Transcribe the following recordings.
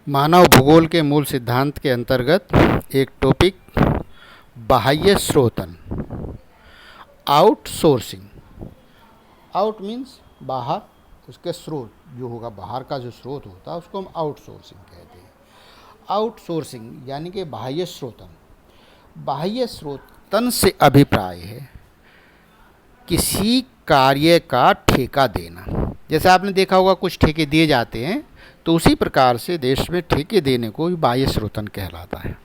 मानव भूगोल के मूल सिद्धांत के अंतर्गत एक टॉपिक बाह्य स्रोतन, आउटसोर्सिंग। आउट मीन्स बाहर, उसके स्रोत जो होगा, बाहर का जो स्रोत होता है उसको हम आउटसोर्सिंग कहते हैं। आउटसोर्सिंग यानी कि बाह्य स्रोतन। बाह्य स्रोतन से अभिप्राय है किसी कार्य का ठेका देना। जैसे आपने देखा होगा कुछ ठेके दिए जाते हैं, तो उसी प्रकार से देश में ठेके देने को बाह्य स्रोतन कहलाता है।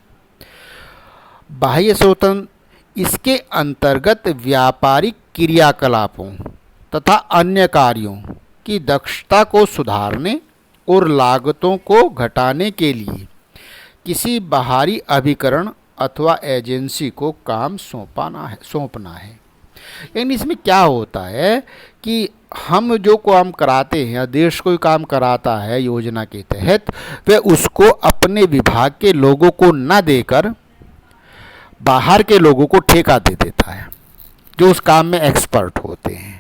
बाह्य स्रोतन इसके अंतर्गत व्यापारिक क्रियाकलापों तथा अन्य कार्यों की दक्षता को सुधारने और लागतों को घटाने के लिए किसी बाहरी अभिकरण अथवा एजेंसी को काम सौंपना है। यानी इसमें क्या होता है कि हम जो काम कराते हैं या देश कोई काम कराता है योजना के तहत, वह उसको अपने विभाग के लोगों को न देकर बाहर के लोगों को ठेका दे देता है जो उस काम में एक्सपर्ट होते हैं।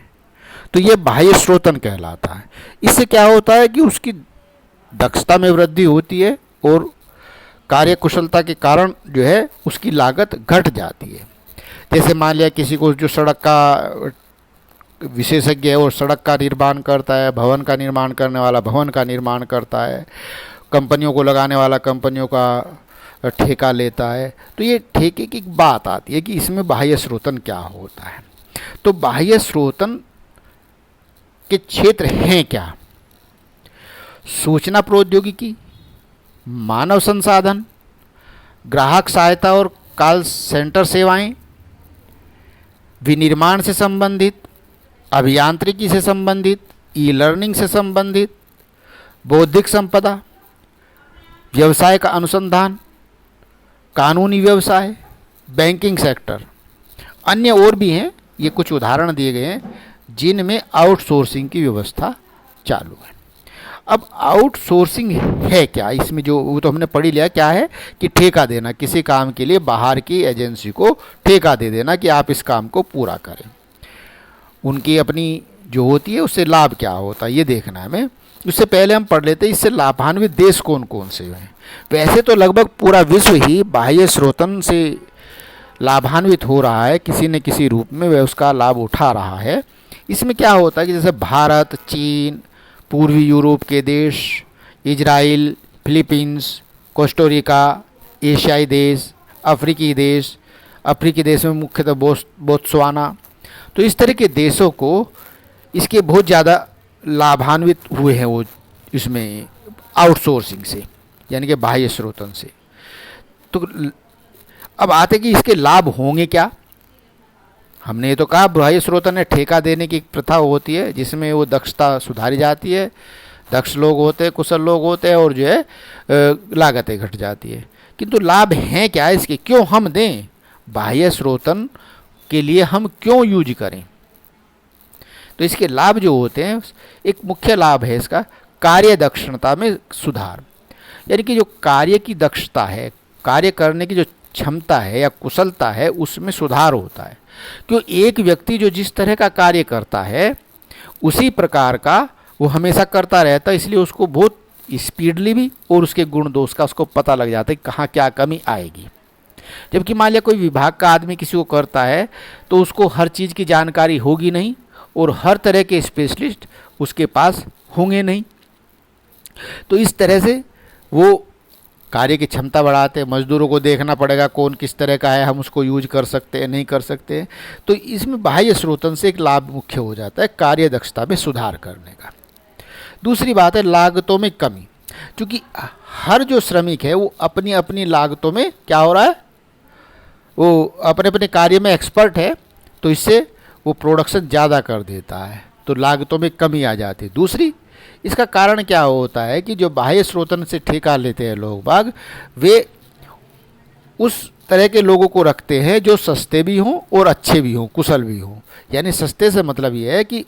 तो ये बाह्य स्रोतन कहलाता है। इससे क्या होता है कि उसकी दक्षता में वृद्धि होती है और कार्यकुशलता के कारण जो है उसकी लागत घट जाती है। जैसे मान लिया किसी को जो सड़क का विशेषज्ञ है और सड़क का निर्माण करता है, भवन का निर्माण करने वाला भवन का निर्माण करता है, कंपनियों को लगाने वाला कंपनियों का ठेका लेता है, तो ये ठेके की बात आती है कि इसमें बाह्य स्रोतन क्या होता है। तो बाह्य स्रोतन के क्षेत्र हैं क्या? सूचना प्रौद्योगिकी, मानव संसाधन, ग्राहक सहायता और कॉल सेंटर सेवाएं, विनिर्माण से संबंधित, अभियांत्रिकी से संबंधित, ई लर्निंग से संबंधित, बौद्धिक संपदा, व्यवसाय का अनुसंधान, कानूनी व्यवसाय, बैंकिंग सेक्टर, अन्य और भी हैं। ये कुछ उदाहरण दिए गए हैं जिनमें आउटसोर्सिंग की व्यवस्था चालू है। अब आउटसोर्सिंग है क्या? इसमें जो वो तो हमने पढ़ ही लिया क्या है कि ठेका देना, किसी काम के लिए बाहर की एजेंसी को ठेका दे देना कि आप इस काम को पूरा करें। उनकी अपनी जो होती है उससे लाभ क्या होता है ये देखना है हमें। उससे पहले हम पढ़ लेते हैं इससे लाभान्वित देश कौन कौन से हैं। वैसे तो लगभग पूरा विश्व ही बाह्य स्रोतन से लाभान्वित हो रहा है, किसी न किसी रूप में वह उसका लाभ उठा रहा है। इसमें क्या होता है कि जैसे भारत, चीन, पूर्वी यूरोप के देश, इजराइल, फिलीपींस, कोस्टोरिका, एशियाई देश, अफ्रीकी देश में मुख्यतः बोत्सवाना, तो इस तरह के देशों को इसके बहुत ज़्यादा लाभान्वित हुए हैं वो इसमें आउटसोर्सिंग से, यानी कि बाह्य स्रोतन से। तो अब आते कि इसके लाभ होंगे क्या। हमने ये तो कहा बाह्य स्रोतन है, ठेका देने की एक प्रथा होती है जिसमें वो दक्षता सुधारी जाती है, दक्ष लोग होते हैं, कुशल लोग होते हैं और जो है लागतें घट जाती है। किंतु लाभ हैं क्या इसके? क्यों हम दें? बाह्य स्रोतन के लिए हम क्यों यूज करें? तो इसके लाभ जो होते हैं, एक मुख्य लाभ है इसका कार्य दक्षता में सुधार। यानी कि जो कार्य की दक्षता है, कार्य करने की जो क्षमता है या कुशलता है, उसमें सुधार होता है। क्यों? एक व्यक्ति जो जिस तरह का कार्य करता है उसी प्रकार का वो हमेशा करता रहता है, इसलिए उसको बहुत स्पीडली भी और उसके गुण दोष का उसको पता लग जाता है कहाँ क्या कमी आएगी। जबकि मान लिया कोई विभाग का आदमी किसी को करता है तो उसको हर चीज़ की जानकारी होगी नहीं और हर तरह के स्पेशलिस्ट उसके पास होंगे नहीं। तो इस तरह से वो कार्य की क्षमता बढ़ाते हैं। मजदूरों को देखना पड़ेगा कौन किस तरह का है, हम उसको यूज कर सकते हैं नहीं कर सकते हैं। तो इसमें बाह्य स्रोतन से एक लाभ मुख्य हो जाता है कार्य दक्षता में सुधार करने का। दूसरी बात है लागतों में कमी। क्योंकि हर जो श्रमिक है वो अपनी अपनी लागतों में क्या हो रहा है, वो अपने अपने कार्य में एक्सपर्ट है, तो इससे वो प्रोडक्शन ज़्यादा कर देता है, तो लागतों में कमी आ जाती है। दूसरी इसका कारण क्या होता है कि जो बाह्य स्रोतन से ठेका लेते हैं लोग बाग, वे उस तरह के लोगों को रखते हैं जो सस्ते भी हों और अच्छे भी हों, कुशल भी हों। यानी सस्ते से मतलब ये है कि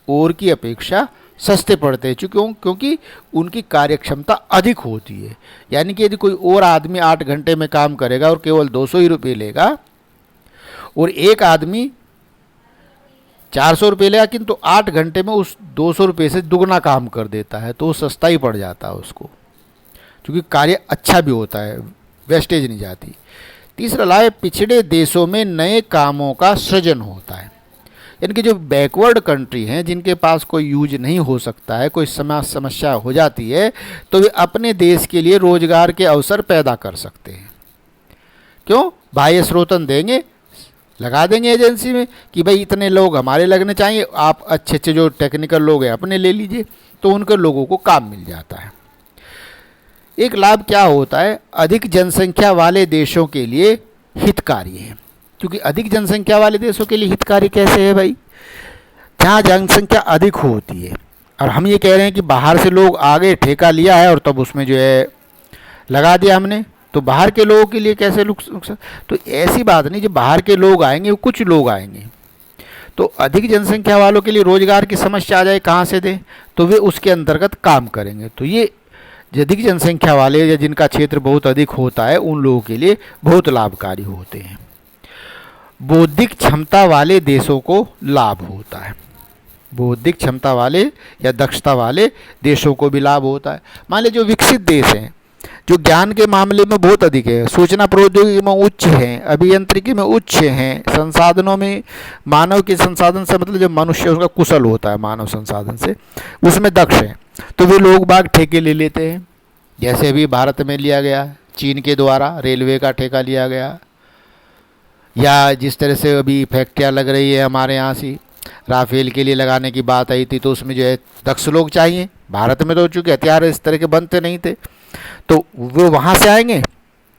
और की अपेक्षा सस्ते पड़ते हैं, क्योंकि उनकी कार्यक्षमता अधिक होती है। यानी कि यदि कोई और आदमी 8 घंटे में काम करेगा और केवल 200 ही रुपये लेगा और एक आदमी 400 रुपये लेगा, किंतु 8 घंटे में उस 200 रुपये से दुगना काम कर देता है, तो वो सस्ता ही पड़ जाता है उसको। क्योंकि कार्य अच्छा भी होता है, वेस्टेज नहीं जाती। तीसरा लाभ है पिछड़े देशों में नए कामों का सृजन होता है। यानी कि जो बैकवर्ड कंट्री हैं, जिनके पास कोई यूज नहीं हो सकता है, कोई समस्या हो जाती है, तो वे अपने देश के लिए रोजगार के अवसर पैदा कर सकते हैं। क्यों? बाह्य स्रोतन देंगे, लगा देंगे एजेंसी में कि भाई इतने लोग हमारे लगने चाहिए, आप अच्छे अच्छे जो टेक्निकल लोग हैं अपने ले लीजिए, तो उनके लोगों को काम मिल जाता है। एक लाभ क्या होता है, अधिक जनसंख्या वाले देशों के लिए हितकारी है। क्योंकि अधिक जनसंख्या वाले देशों के लिए हितकारी कैसे है भाई? जहाँ जनसंख्या अधिक होती है, और हम ये कह रहे हैं कि बाहर से लोग आगे ठेका लिया है और तब उसमें जो है लगा दिया हमने, तो बाहर के लोगों के लिए कैसे नुकसान? तो ऐसी बात नहीं, जो बाहर के लोग आएंगे वो कुछ लोग आएंगे, तो अधिक जनसंख्या वालों के लिए रोजगार की समस्या आ जाए, कहाँ से दें? तो वे उसके अंतर्गत काम करेंगे। तो ये अधिक जनसंख्या वाले या जिनका क्षेत्र बहुत अधिक होता है, उन लोगों के लिए बहुत लाभकारी होते हैं। बौद्धिक क्षमता वाले देशों को लाभ होता है। बौद्धिक क्षमता वाले या दक्षता वाले देशों को भी लाभ होता है। मान लीजिए जो विकसित देश हैं, जो ज्ञान के मामले में बहुत अधिक है, सूचना प्रौद्योगिकी में उच्च हैं, अभियंत्रिकी में उच्च हैं, संसाधनों में मानव के संसाधन से मतलब जो मनुष्य उसका कुशल होता है मानव संसाधन से, उसमें दक्ष हैं, तो वे लोग बाग ठेके ले लेते हैं। जैसे अभी भारत में लिया गया, चीन के द्वारा रेलवे का ठेका लिया गया, या जिस तरह से अभी फैक्ट्रियाँ लग रही है हमारे यहाँ से, राफेल के लिए लगाने की बात आई थी, तो उसमें जो है दक्ष लोग चाहिए। भारत में तो चूँकि हथियार इस तरह के बनते नहीं थे, तो वो वहाँ से आएंगे।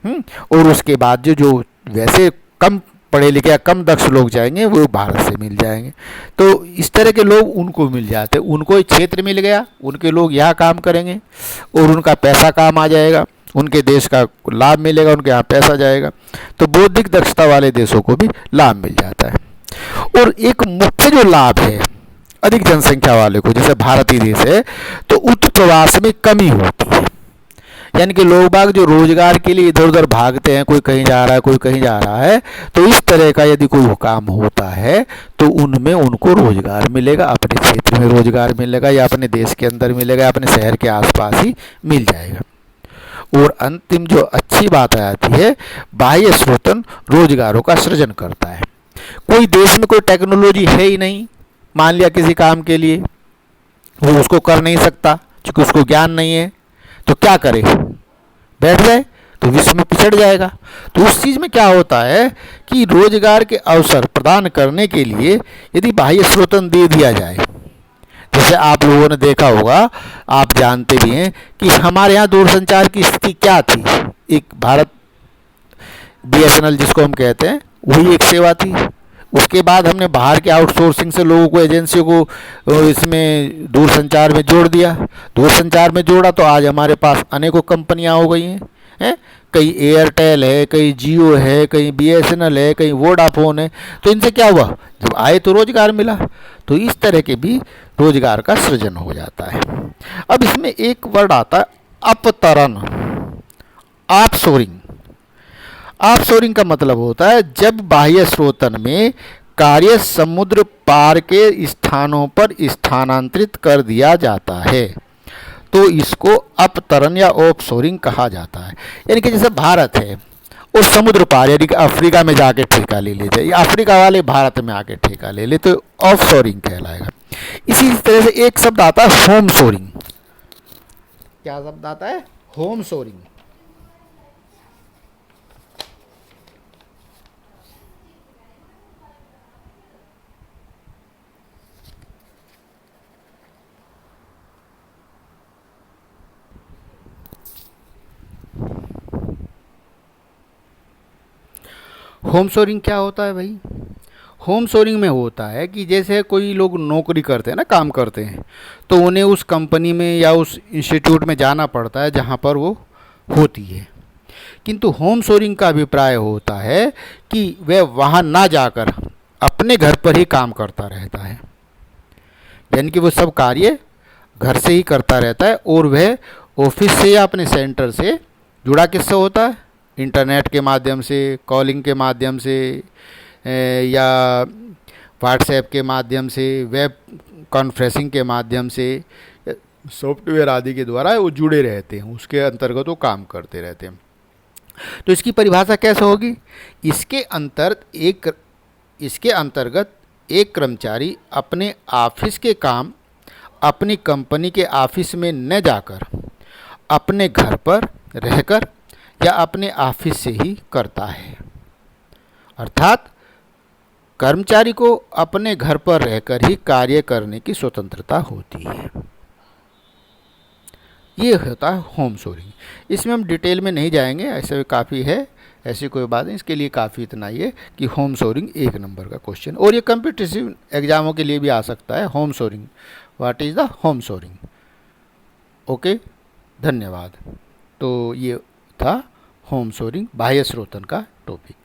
और उसके बाद जो वैसे कम पढ़े लिखे या कम दक्ष लोग जाएंगे, वो भारत से मिल जाएंगे। तो इस तरह के लोग उनको मिल जाते, उनको एक क्षेत्र मिल गया, उनके लोग यहाँ काम करेंगे और उनका पैसा काम आ जाएगा, उनके देश का लाभ मिलेगा, उनके यहाँ पैसा जाएगा। तो बौद्धिक दक्षता वाले देशों को भी लाभ मिल जाता है। और एक मुख्य जो लाभ है अधिक जनसंख्या वाले को, जैसे भारतीय देश है, तो उत्प्रवास में कमी होती है। यानी कि लोग बाग जो रोजगार के लिए इधर उधर भागते हैं, कोई कहीं जा रहा है, कोई कहीं जा रहा है, तो इस तरह का यदि कोई काम होता है तो उनमें उनको रोजगार मिलेगा, अपने क्षेत्र में रोजगार मिलेगा, या अपने देश के अंदर मिलेगा, अपने शहर के आसपास ही मिल जाएगा। और अंतिम जो अच्छी बात आती है, बाह्य स्रोतन रोजगारों का सृजन करता है। कोई देश में कोई टेक्नोलॉजी है ही नहीं, मान लिया किसी काम के लिए, वो उसको कर नहीं सकता क्योंकि उसको ज्ञान नहीं है, तो क्या करे? बैठ जाए, तो विश्व में पिछड़ जाएगा। तो उस चीज़ में क्या होता है कि रोजगार के अवसर प्रदान करने के लिए यदि बाह्य स्रोतन दे दिया जाए, जैसे आप लोगों ने देखा होगा, आप जानते भी हैं कि हमारे यहाँ दूरसंचार की स्थिति क्या थी। एक भारत BSNL जिसको हम कहते हैं, वही एक सेवा थी। उसके बाद हमने बाहर के आउटसोर्सिंग से लोगों को, एजेंसियों को इसमें दूरसंचार में जोड़ दिया। दूरसंचार में जोड़ा तो आज हमारे पास अनेकों कंपनियां हो गई हैं। कहीं एयरटेल है, कहीं जियो है, कहीं BSNL है, कहीं वोडाफोन है। तो इनसे क्या हुआ? जब आए तो रोजगार मिला। तो इस तरह के भी रोजगार का सृजन हो जाता है। अब इसमें एक वर्ड आता है अपतरण, ऑफशोरिंग। ऑफशोरिंग का मतलब होता है जब बाह्य स्रोतन में कार्य समुद्र पार के स्थानों पर स्थानांतरित कर दिया जाता है, तो इसको अपतरण या ऑफशोरिंग कहा जाता है। यानी कि जैसे भारत है और समुद्र पार, यानी कि अफ्रीका में जाके ठेका ले ले जाए, या अफ्रीका वाले भारत में आके ठेका ले ले, तो ऑफशोरिंग कहलाएगा। इसी तरह से एक शब्द आता है होमशोरिंग। क्या शब्द आता है? होमशोरिंग। होमशोरिंग क्या होता है भाई? होमशोरिंग में होता है कि जैसे कोई लोग नौकरी करते हैं ना, काम करते हैं, तो उन्हें उस कंपनी में या उस इंस्टीट्यूट में जाना पड़ता है जहाँ पर वो होती है। किंतु होमशोरिंग का अभिप्राय होता है कि वह वहाँ ना जाकर अपने घर पर ही काम करता रहता है। यानी कि वो सब कार्य घर से ही करता रहता है, और वह ऑफिस से या अपने सेंटर से जुड़ा किससे होता है? इंटरनेट के माध्यम से, कॉलिंग के माध्यम से, या व्हाट्सएप के माध्यम से, वेब कॉन्फ्रेंसिंग के माध्यम से, सॉफ्टवेयर आदि के द्वारा वो जुड़े रहते हैं, उसके अंतर्गत वो काम करते रहते हैं। तो इसकी परिभाषा कैसे होगी? इसके अंतर्गत एक कर्मचारी अपने ऑफिस के काम अपनी कंपनी के ऑफिस में न जाकर अपने घर पर रहकर या अपने ऑफिस से ही करता है। अर्थात कर्मचारी को अपने घर पर रहकर ही कार्य करने की स्वतंत्रता होती है। ये होता है होम शोरिंग। इसमें हम डिटेल में नहीं जाएंगे, ऐसे काफ़ी है, ऐसी कोई बात नहीं। इसके लिए काफ़ी इतना ही है कि होम शोरिंग 1 नंबर का क्वेश्चन, और ये कॉम्पिटिटिव एग्जामों के लिए भी आ सकता है। Home shoring, what is the home shoring? Okay, धन्यवाद। तो ये था होम शोरिंग बाह्य स्रोतन का टॉपिक।